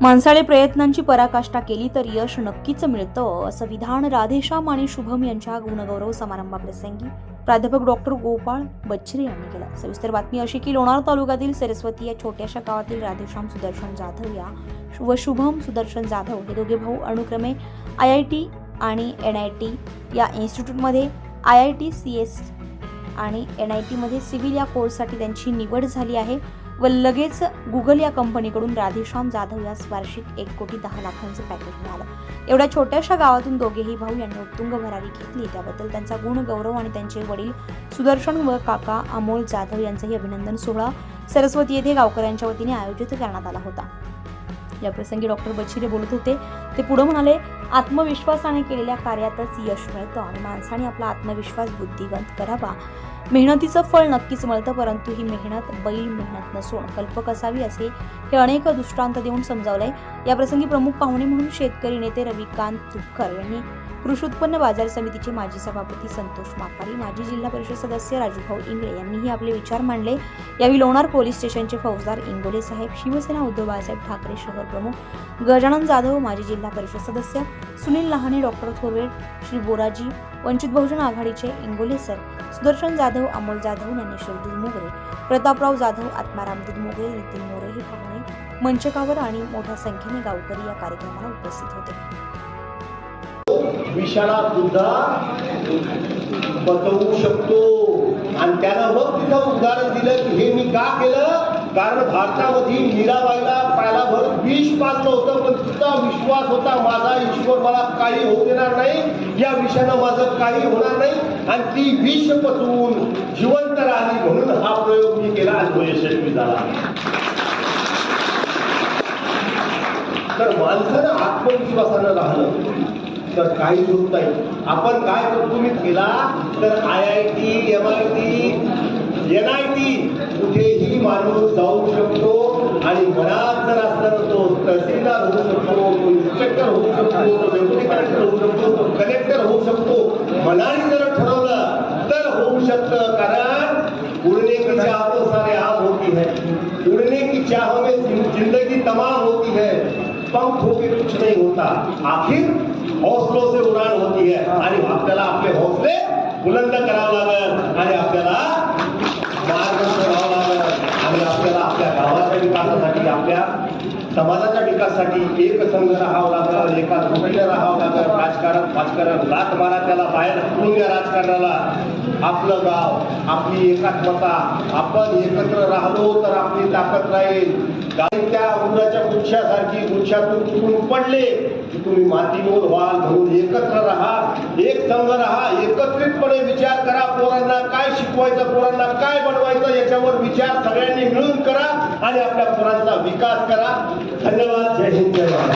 माणसाने प्रयत्नांची पराकाष्ठा केली तर यश नक्कीच मिळतं, असं विधान राधेश्याम आणि शुभम यांच्या गुणगौरव समारंभाप्रसंगी प्राध्यापक डॉक्टर गोपाळ बच्छरे यांनी केलं। सविस्तर बातमी अशी की लोणार तालुक्यातील सरस्वती या छोट्याशा गावातील राधेश्याम सुदर्शन जाधव व शुभम सुदर्शन जाधव हे दोघे भाऊ अनुक्रमे IIT आणि NIT या इन्स्टिट्यूटमध्ये IIT-CS आणि NIT मध्ये सिव्हिल या कोर्ससाठी त्यांची निवड झाली आहे व लगेच गुगल या कंपनीकडून राधेश्याम जाधव यास वार्षिक 1,10,00,000चे पॅकेज मिळालं। एवढ्या छोट्याशा गावातून दोघेही भाऊ यांनी उत्तुंग भरारी घेतली, त्याबद्दल त्यांचा गुण गौरव आणि त्यांचे वडील सुदर्शन व काका अमोल जाधव यांचेही अभिनंदन सोहळा सरस्वती येथे गावकऱ्यांच्या वतीने आयोजित करण्यात आला होता। या प्रसंगी डॉक्टर बच्छरे बोलत होते। ते पुढे म्हणाले, आत्मविश्वासाने केलेल्या कार्यातच यश मिळतं आणि माणसाने आपला आत्मविश्वास बुद्धिवंत करावा। मेहनतीचं फळ नक्कीच मिळतं, परंतु ही मेहनत बैल मेहनत नसून कल्पक असावी असे हे अनेक दृष्टांत देऊन समजावलंय। या प्रसंगी प्रमुख पाहुणे म्हणून शेतकरी नेते रविकांत तुपकर यांनी कृषी उत्पन्न बाजार समितीचे माजी सभापती संतोष मापारी, माजी जिल्हा परिषद सदस्य राजूभाऊ इंगळे यांनीही आपले विचार मांडले। यावेळी लोणार पोलीस स्टेशनचे फौजदार इंगोले साहेब, शिवसेना उद्धव बाळासाहेब ठाकरे शहर प्रमुख गजानन जाधव, माजी जिल्हा परिषद सदस्य सुनील लहाने, डॉक्टर थोरवे, श्री बोराजी, वंचित बहुजन आघाडीचे इंगोले सर, सुदर्शन जाधव, अमोल जाधव, ज्ञानेश्वर दुधमुगरे, प्रतापराव जाधव, आत्माराम दुधमुगरे, नितीन मोरे हे पाहुणे मंचकावर आणि मोठ्या संख्येने गावकरी या कार्यक्रमाला उपस्थित होते। विषाला सुद्धा बचवू शकतो आणि त्यानं मग तिथं उदाहरण दिलं की हे मी का केलं, कारण भारतामध्ये मीराबाईला पायाभर विष पाजलं होतं, पण तिचा विश्वास होता माझा ईश्वर मला काही होऊ देणार नाही, या विषानं माझं काही होणार नाही आणि ती विष पचवून जिवंत राहिली, म्हणून हा प्रयोग मी केला आणि तो यशस्वी झाला। तर माणसानं आत्मविश्वासानं राहिलं तर काही होत नाही। आपण काय करतो मी केला तर IIT, MIT, NIT कुठेही माणूस जाऊ शकतो आणि मनात जर असलं तो तहसीलदार होऊ शकतो, तो इन्स्पेक्टर होऊ शकतो, तो डेप्युटी कलेक्टर होऊ शकतो, तो कलेक्टर होऊ शकतो। मनाने जर ठरवलं तर होऊ शकतं, कारण उड़ने की चाह तो सारे आम होती है, उड़ने की चाह में जिंदगी तमाम होती है, पंख होके कुछ नहीं होता, आखिर हौसलों से उड़ान होती है आणि आपल्याला आपले हौसले बुलंद करावे लागेल आणि आपल्याला मार्गदर्शन करावं लागेल आणि आपल्याला आपल्या गावाच्या विकासासाठी, आपल्या समाजाच्या विकासासाठी एक संघ राहावं लागेल, एका झोपीला राहावं लागेल। राजकारण लात मारा त्याला, बाहेर हटवून द्या राजकारणाला। आपलं गाव, आपली एकात्मता, आपण एकत्र राहिलो तर आपली ताकद राहील। त्या उंदराच्या गुच्छासारखी गुच्छातून तुटून पडले की तुम्ही मातीमोल व्हाल, म्हणून एकत्र राहा, एक संघ राहा, एकत्रितपणे विचार करा, पोरांना काय शिकवायचं, पोरांना काय बनवायचं याच्यावर विचार सगळ्यांनी मिळून करा आणि आपल्या पोरांचा विकास करा। धन्यवाद। जय हिंद, जय भारत।